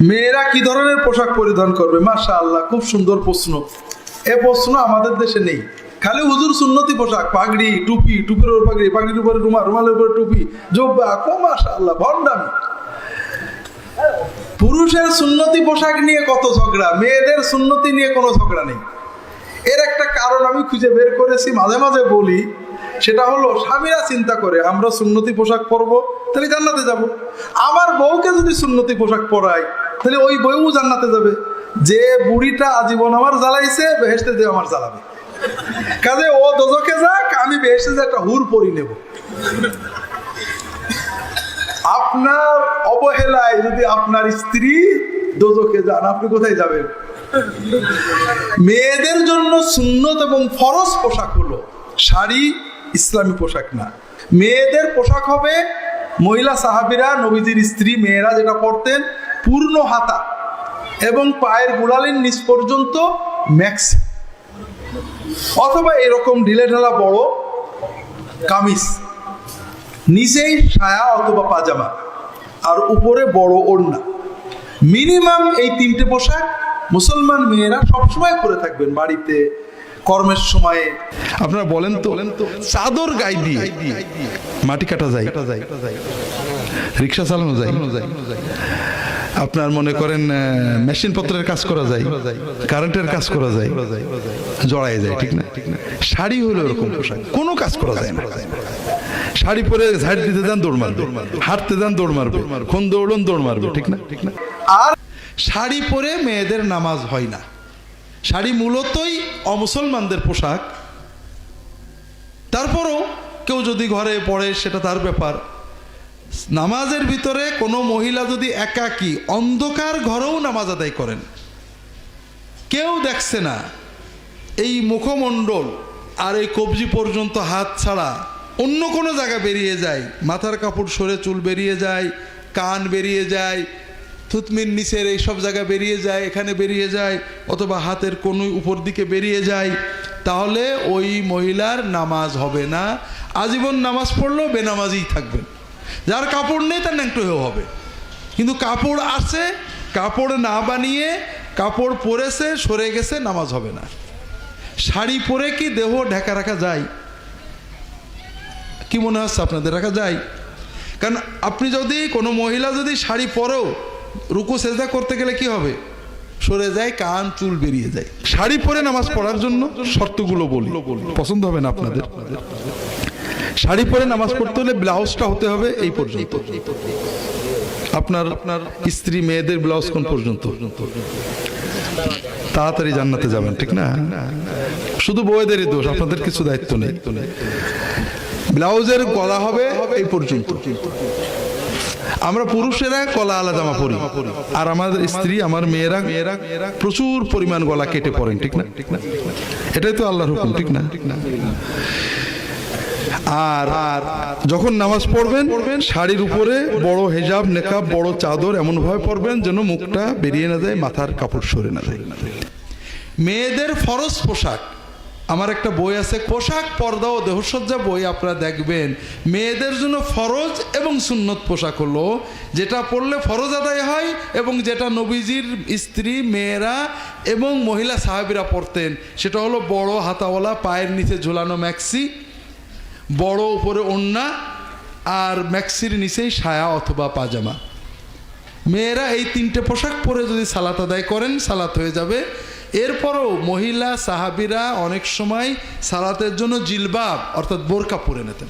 মেয়েরা কি ধরনের পোশাক পরিধান করবে? মাশাআল্লাহ, খুব সুন্দর প্রশ্ন। এ প্রশ্ন আমাদের দেশে নেই। খালি হুজুর সুন্নতি পোশাক, পাগড়ি, টুপি, টুপির উপর পাগড়ি, পাগড়ির উপরে রুমাল, রুমালের উপরে টুপি, জোব্বা, মাশাআল্লাহ ভন্ডামি। পুরুষের সুন্নতি পোশাক নিয়ে কত ঝগড়া, মেয়েদের সুন্নতি নিয়ে কোনো ঝগড়া নেই। এর একটা কারণ আমি খুঁজে বের করেছি, মাঝে মাঝে বলি। সেটা হলো, স্বামীরা চিন্তা করে আমরা সুন্নতি পোশাক পরবো তাহলে জান্নাতে যাব। আমার বউকে যদি সুন্নতি পোশাক পরাই তাহলে ওই বউ জান্নাতে যাবে। যে বুড়িটা আজীবন আমার জ্বালাইছে, বেহেশতে যে আমার জ্বালাবে। কাজে ও দোজখে যাক, আমি বেহেশতে যে একটা হুর পরি নেব। আপনার অবহেলায় যদি আপনার স্ত্রী দোজখে যান, আপনি কোথায় যাবেন? মেয়েদের জন্য সুন্নত এবং ফরজ পোশাক হলো শাড়ি, ইসলামী পোশাক না। মেয়েদের পোশাক হবে, মহিলা সাহাবীরা, নবীজির স্ত্রী মেয়েরা যেটা পরতেন, পূর্ণ হাতা এবং পায়ের গোড়ালির নিচ পর্যন্ত ম্যাক্সি, অথবা এরকম ঢিলে ঢালা বড় কামিজ, নিচেই সায়া অথবা পাজামা, আর উপরে বড় ওড়না। মিনিমাম এই তিনটে পোশাক মুসলমান মেয়েরা সবসময় পরে থাকবেন। বাড়িতে, কর্মের সময়ে। আপনারা বলেন তো, চাদর গায়ে দিয়ে মাটি কাটা যায়, রিক্সা চালানো যায়, আপনার মনে করেন মেশিন পত্রের কাজ করা যায়, কারেন্টের কাজ করা যায়, জড়ায় যায়, ঠিক না? শাড়ি হলো এরকম পোশাক, কোনো কাজ করা যায় না। শাড়ি পরে ঝাড় দিতে যান দৌড় মারবে, হাঁটতে যান দৌড় মারবে, কোন দৌড়ন দৌড় মারবে, ঠিক না? আর শাড়ি পরে মেয়েদের নামাজ হয় না। শাড়ি মূলতই অমুসলমানদের পোশাক। তারপরও কেউ যদি ঘরে পড়ে সেটা তার ব্যাপার। নামাজের ভিতরে কোনো মহিলা যদি একাকী অন্ধকার ঘরেও নামাজ আদায় করেন, কেউ দেখছে না, এই মুখমণ্ডল আর এই কবজি পর্যন্ত হাত ছাড়া অন্য কোনো জায়গা বেরিয়ে যায়, মাথার কাপড় সরে চুল বেরিয়ে যায়, কান বেরিয়ে যায়, থুতমির নিচের এইসব জায়গা বেরিয়ে যায়, এখানে বেরিয়ে যায়, অথবা হাতের কোনো উপর দিকে বেরিয়ে যায়, তাহলে ওই মহিলার নামাজ হবে না। আজীবন নামাজ পড়লেও বেনামাজই থাকবেন। যার কাপড় নেই তার ন্যাংটো হয়েও হবে। কিন্তু কাপড় আছে, কাপড় না বানিয়ে কাপড় পরেছে, সরে গেছে, নামাজ হবে না। শাড়ি পরে কি দেহ ঢাকা রাখা যায়? কি মনে হচ্ছে আপনাদের? রাখা যায়? কারণ আপনি যদি, কোনো মহিলা যদি শাড়ি পরেও রুকু সেজদা করতে গেলে কি হবে? সরে যায়, কান চুল বেরিয়ে যায়। শাড়ি পরে নামাজ পড়ার জন্য শর্তগুলো বলি, পছন্দ হবে না আপনাদের। শাড়ি পরে নামাজ পড়তে হলে ব্লাউজটা হতে হবে এই পর্যন্ত। আপনার স্ত্রী মেয়েদের ব্লাউজ কোন পর্যন্ত? তাড়াতাড়ি জান্নাতে যাবেন, ঠিক না? শুধু বউদেরই দোষ, আপনাদের কিছু দায়িত্ব নেই। ব্লাউজের গলা হবে এই পর্যন্ত। আমরা পুরুষেরা গলা আলাদা জামা পরি, আর আমাদের স্ত্রী, আমার মেয়েরা প্রচুর পরিমাণ গলা কেটে পড়েন, ঠিক না? এটাই তো আল্লাহর হুকুম, ঠিক না? আর যখন নামাজ পড়বেন, শাড়ির উপরে বড় হেজাব, নেকাব, বড় চাদর এমন ভাবে পরবেন যেন মুখটা বেরিয়ে না যায়, মাথার কাপড় সরে না যায়। মেয়েদের ফরজ পোশাক, আমার একটা বই আছে, পোশাক, পর্দা ও দেহসজ্জা বই, আপনারা দেখবেন। মেয়েদের জন্য ফরজ এবং সুন্নত পোশাক হলো যেটা পরলে ফরজ আদায় হয়, এবং যেটা নবীজির স্ত্রী, মেয়েরা এবং মহিলা সাহাবীরা পরতেন, সেটা হলো বড় হাতাওয়ালা, পায়ের নিচে ঝোলানো ম্যাক্সি, বড় উপরে ওড়না, আর ম্যাক্সির নিচেই সায়া অথবা পাজামা। মেয়েরা এই তিনটে পোশাক পরে যদি সালাত আদায় করেন, সালাত হয়ে যাবে। এরপরও মহিলা সাহাবীরা অনেক সময় সালাতের জন্য জিলবাব অর্থাৎ বোরকা পরে নিতেন।